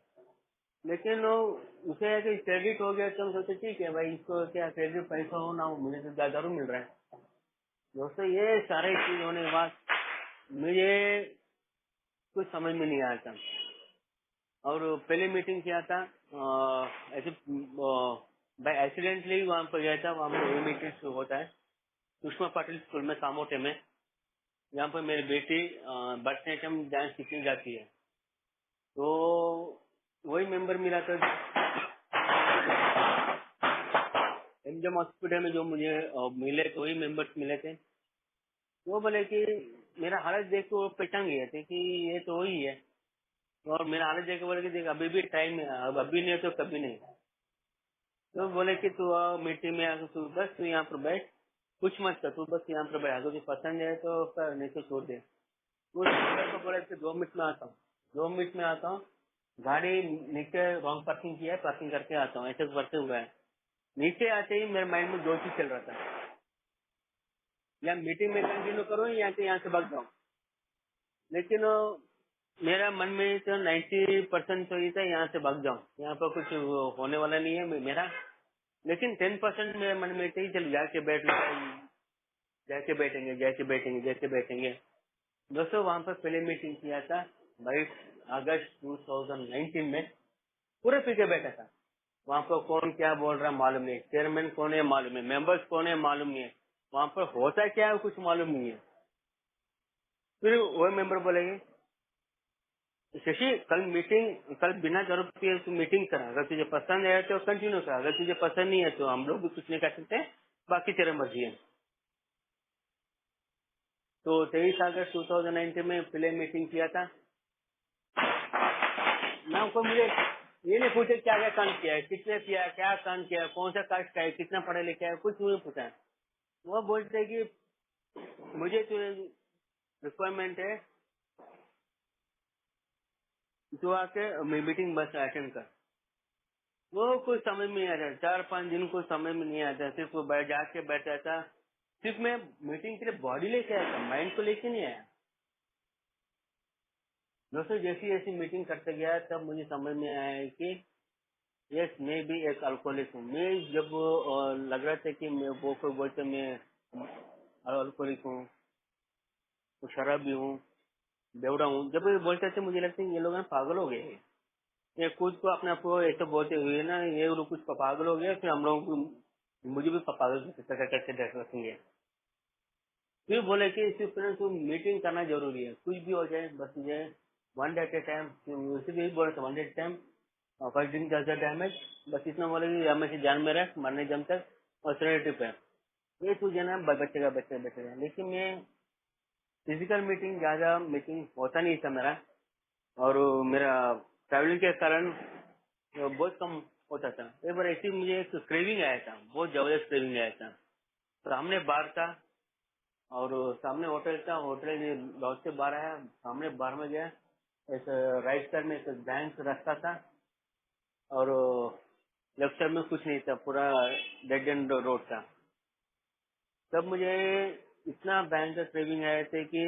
लेकिन उसे है कि क्रेडिट हो गया तो हम सोचे ठीक है भाई, इसको क्या क्रेडिट पैसा हो ना हो, मुझे तो ज्यादा जरूर मिल रहा है। दोस्तों, ये सारे चीज होने के बाद मुझे कुछ समझ में नहीं आया था। और पहले मीटिंग किया था ऐसे बाय एक्सीडेंटली वहाँ पर गया था। वहाँ पर मीटिंग होता है सुषमा पाटिल स्कूल में, सामोटे में, यहाँ पर मेरी बेटी भरतनाट्यम डांस सीखने जाती है। तो वही मेंबर मिला था एमजेम हॉस्पिटल में, जो मुझे मिले तो वही मेंबर्स मिले थे। वो बोले कि मेरा हालत देख के वो पहचान गए थे कि ये तो वही है। और मेरा हालत देख के बोले कि देख अभी भी टाइम है, अब अभी नहीं तो कभी नहीं। तो बोले कि तू मीटिंग में आकर तू बस तू यहाँ पर बैठ, कुछ मत कर, तू बस यहाँ पर बैठ, अगर तुझे पसंद है तो कर, नहीं तो छोड़ दे। उस मेरे को बोला कि 2 मिनट में आता हूँ, 2 मिनट में आता हूँ। गाड़ी नीचे रॉन्ग पार्किंग किया है, पार्किंग करके आता हूँ, ऐसे करते हुआ है। नीचे आते ही मेरे माइंड में 2 चीज चल रहा था, या मीटिंग में कंटिन्यू करूँ या तो यहाँ से भाग जाऊँ। लेकिन मेरा मन में तो 90% तो ये था यहाँ से भाग जाऊँ, यहाँ पर कुछ होने वाला नहीं है मेरा। लेकिन 10% मेरे मन में थे चल जाके बैठ लो, जाके बैठेंगे, जाके बैठेंगे, जाके बैठेंगे। दोस्तों, वहाँ पर पहले मीटिंग किया था 22 अगस्त 2019 में, पूरे पी के बैठा था। वहाँ पर कौन क्या बोल रहा है मालूम नहीं, चेयरमैन कौन है मालूम है, मेंबर्स कौन है मालूम नहीं है, वहाँ पर होता क्या है कुछ मालूम नहीं है। फिर वो मेंबर बोलेंगे शशि कल बिना जरूरत के तू मीटिंग करा, अगर तुझे पसंद है तो कंटिन्यू करा, अगर तुझे पसंद नहीं है तो हम लोग भी कुछ नहीं कर सकते, बाकी तेरे मर्जी है। तो 23 अगस्त 2019 में पहले मीटिंग किया था। ना को मुझे ये नहीं पूछे क्या क्या काम किया है, कितने किया है, क्या काम किया है, कौन सा कास्ट का है, कितना पढ़े लिखे है, कुछ नहीं पूछा है। वो बोलते हैं कि मुझे तो रिक्वायरमेंट है तो आके मीटिंग बस अटेंड कर। वो कुछ समझ में नहीं आता, 4-5 दिन को समझ में नहीं आता, सिर्फ वो बैठ जाके बैठा था। सिर्फ मैं मीटिंग के लिए बॉडी लेके आया था, माइंड को लेके नहीं आया। दोस्तों, जैसी जैसी मीटिंग करते गया तब मुझे समझ में आया है कि यस, मैं भी एक अल्कोहलिक हूँ। मैं जब लग रहा था कि मैं वो कोई बोलते मैं अल्कोहलिक हूँ, तो शराबी हूँ, बेवड़ा हूँ, जब ये बोलते थे मुझे लगता है ये लोग ना पागल हो गए हैं। ये खुद को अपने आप को ऐसे बोलते हुए ना ये लोग कुछ पागल हो गए, फिर हम लोग मुझे भी पागल कैसे देख रखेंगे। फिर बोले कि सिर्फ तुम मीटिंग करना जरूरी है, कुछ भी हो जाए बस मुझे one day at A time, उसे भी बोले थे 1 डे टाइम फर्स्ट दिन डज द डैमेज, बस इतना बोले कि हमेशा जान में रख, मरने जम तक और सेरेटिव पे ये तुझे ना बचेगा बचेगा बचेगा। लेकिन मैं फिजिकल मीटिंग ज्यादा मीटिंग होता नहीं था मेरा, और मेरा ट्रैवलिंग के कारण बहुत कम होता था। एक बार ऐसी मुझे एक क्रेविंग आया था, बहुत जबरदस्त क्रेविंग आया था। सामने बार था और सामने होटल था, होटल लॉज से बाहर आया, सामने बार में गया, एक राइट साइड में एक बैंक रास्ता था और लेफ्ट साइड में कुछ नहीं था, पूरा डेड एंड रोड था। तब मुझे इतना भयंकर क्रेविंग आया था कि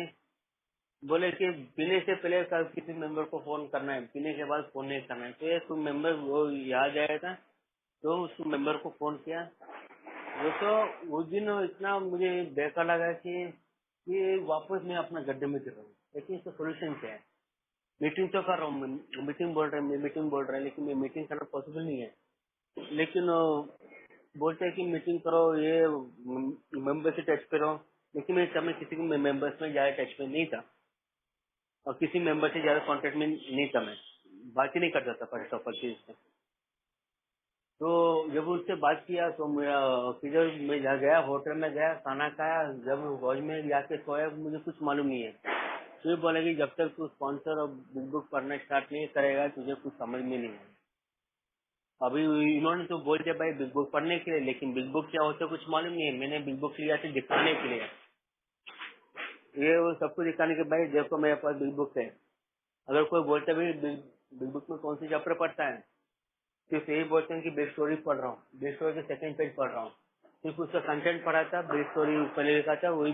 बोले कि पीने से पहले कल किसी मेंबर को फोन करना है, पीने के बाद फोन नहीं करना है। तो एक मेंबर वो याद आया था, तो उस मेंबर को फोन किया। दोस्तों, उस दिन इतना मुझे बेकार लगा कि वापस मैं अपना गड्ढे में गिर रहा हूँ। लेकिन इसका सोल्यूशन क्या है? मीटिंग तो कर रहा हूँ, मीटिंग बोल रहे हैं, मैं मीटिंग बोल रहा है, लेकिन मैं मीटिंग करना पॉसिबल नहीं है। लेकिन बोलते हैं कि मीटिंग करो, ये मेंबर से टच पे रहो, लेकिन मैं समय किसी के मेंबर्स में ज्यादा टच में नहीं था और किसी मेंबर से ज्यादा कांटेक्ट में नहीं था। मैं बात ही नहीं करता था फर्स्ट ऑफ ऑल चीज से। तो जब उससे बात किया तो मेरा किधर मैं जहाँ गया, होटल में गया, खाना खाया, जब हॉल में जाके सोया मुझे कुछ मालूम नहीं है। तो ये बोला कि जब तक तू स्पॉन्सर और बिग बुक पढ़ना स्टार्ट नहीं करेगा तुझे कुछ समझ में नहीं है। अभी इन्होंने तो बोल दिया भाई बिग बुक पढ़ने के लिए, लेकिन बिग बुक क्या होता है कुछ मालूम नहीं है। मैंने बिग बुक लिया था दिखाने के लिए, ये वो सबको दिखाने के भाई देखो मेरे पास बिग बुक है। अगर कोई बोलता है भाई बिग बुक में कौन सी चैप्टर पढ़ता है, सिर्फ यही बोलते हैं कि बेस्ट स्टोरी पढ़ रहा हूँ, बेस्ट स्टोरी के सेकंड पेज पढ़ रहा हूँ। सिर्फ उसका कंटेंट पढ़ा था, बेस्ट स्टोरी पहले लिखा था, वही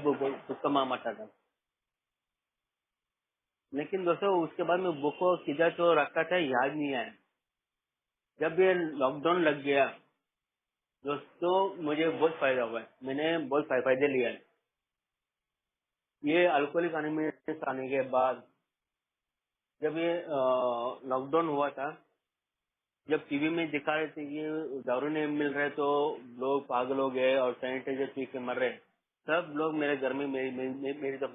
उसका माम आता था। लेकिन दोस्तों उसके बाद में बुक को किधर तो रखा था याद नहीं आया। जब ये लॉकडाउन लग गया दोस्तों मुझे बहुत फायदा हुआ है, मैंने बहुत फायदे लिया है। ये अल्कोहलिक एनोनिमस आने के बाद जब ये लॉकडाउन हुआ था, जब टीवी में दिखा रहे थे कि दारू नहीं मिल रहे तो लोग पागल हो गए और सैनिटाइजर पी के मर रहे, सब लोग मेरे घर में मेरी तरफ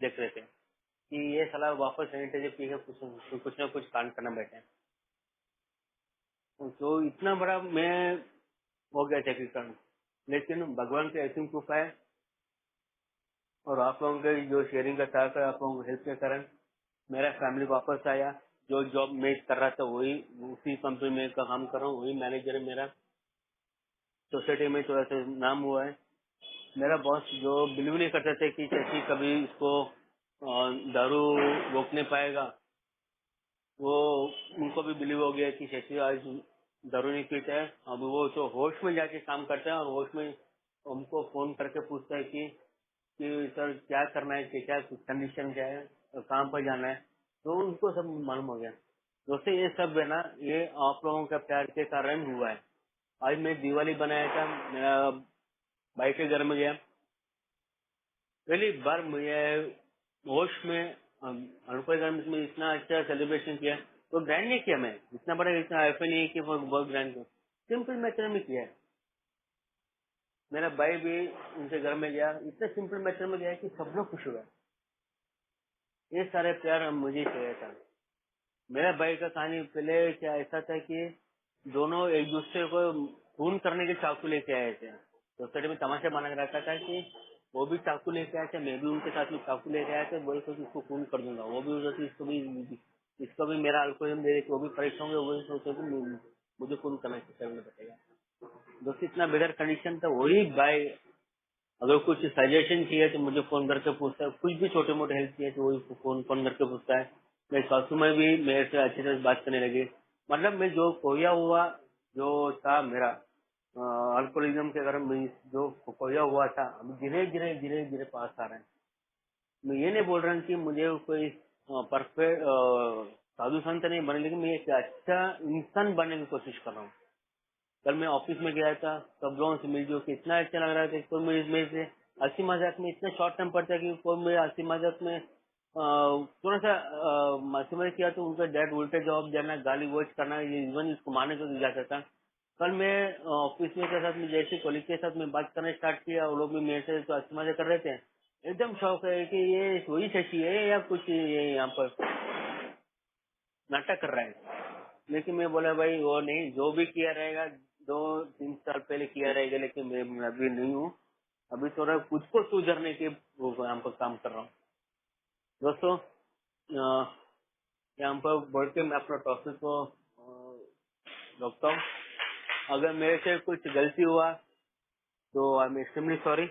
देख रहे थे कि ये साला वापस सैनिटाइजर पी के कुछ ना कुछ कांड करना बैठे हैं। तो इतना बड़ा मैं हो गया था कृष्ण। लेकिन भगवान की ऐसी कृपा है और आप लोगों के जो शेयरिंग का था, आप लोगों को हेल्प के कारण मेरा फैमिली वापस आया। जो जॉब मैं कर रहा था वही उसी कंपनी में का काम कर रहा हूँ, वही मैनेजर है मेरा। सोसाइटी में थोड़ा सा नाम हुआ है। मेरा बॉस जो बिलीव नहीं करते थे कि शशि कभी इसको दारू रोकने पाएगा, वो उनको भी बिलीव हो गया कि शशि आज दारू नहीं पीता है। अब वो तो होश में जाके काम करता है और होश में हमको फोन करके पूछता है कि सर क्या करना है, कि क्या कंडीशन क्या है, कहाँ पर जाना है। तो उनको सब मालूम हो गया। दोस्तों ये सब है ना, ये आप लोगों का प्यार के कारण हुआ है। आज मैं दिवाली बनाया था, मेरा भाई के घर में गया, पहली बार मुझे होश में अनुपम गांधी में इतना अच्छा सेलिब्रेशन किया। तो ग्रैंड नहीं किया मैं, इतना बड़ा इतना ऐसा नहीं है कि वो बहुत ग्रैंड किया, सिंपल मेथड में किया है। मेरा भाई भी उनके घर में गया, इतना सिंपल मेथड में गया कि सब लोग खुश हुए। ये सारे प्यार मुझे चाहिए था। मेरा भाई का कहानी पहले क्या ऐसा था कि दोनों एक दूसरे को खून करने के चाकू लेके आए थे। सोसाइटी में तमाशा बना के रखा था कि वो भी चाकू लेके आए थे, मैं भी उनके साथ में चाकू लेके आए थे, बोल कर इसको खून कर दूंगा। वो भी सोचते इसको भी मेरा अल्कोहल दे के वो भी परेशान होंगे, वो भी सोचते कि मुझे खून करना पड़ेगा। दोस्तों इतना बेहतर कंडीशन था। वही भाई अगर कुछ सजेशन चाहिए तो मुझे फोन करके पूछता है, कुछ भी छोटे मोटे हेल्प चाहिए तो वही फोन करके पूछता है। मेरे सासू में भी मेरे से अच्छी तरह बात करने लगे। मतलब मैं जो खोया हुआ जो था मेरा अल्कोहलिज्म के कारण मैं जो खोया हुआ था, अभी धीरे धीरे धीरे धीरे पास आ रहा है। मैं ये नहीं बोल रहा हूँ कि मुझे कोई परफेक्ट साधु संत नहीं बने, लेकिन मैं एक अच्छा इंसान बनने की कोशिश कर रहा हूँ। कल मैं ऑफिस में गया था, सब लोगों से मिल जो कि इतना अच्छा लग रहा था। कोई मेरे से हंसी मजाक में इतना शॉर्ट टाइम पड़ता है कि कोई मेरे हंसी मजाक में थोड़ा सा हंसी मजाक किया तो उनका डैड उल्टे जवाब देना, गाली वोच करना, ये इवन इसको मारने को भी जाता था। कल मैं ऑफिस में के साथ में जैसे कॉलीग के साथ में बात करना स्टार्ट किया, वो लोग भी मेरे से तो हंसी मजाक कर रहे थे। एकदम शौक है कि ये वही शशि है या कुछ ये यहाँ पर नाटक कर रहा है। लेकिन मैं बोला भाई वो नहीं, जो भी किया रहेगा 2-3 साल पहले किया रहेगा, लेकिन मैं अभी नहीं हूँ। अभी थोड़ा खुद को सुधरने के वो यहाँ पर काम कर रहा हूँ। दोस्तों यहाँ पर बढ़ के मैं अपना टॉपिक को रोकता हूँ। अगर मेरे से कुछ गलती हुआ तो आई एम एक्सट्रीमली सॉरी,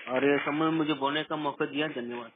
और ये समय मुझे बोलने का मौका दिया, धन्यवाद।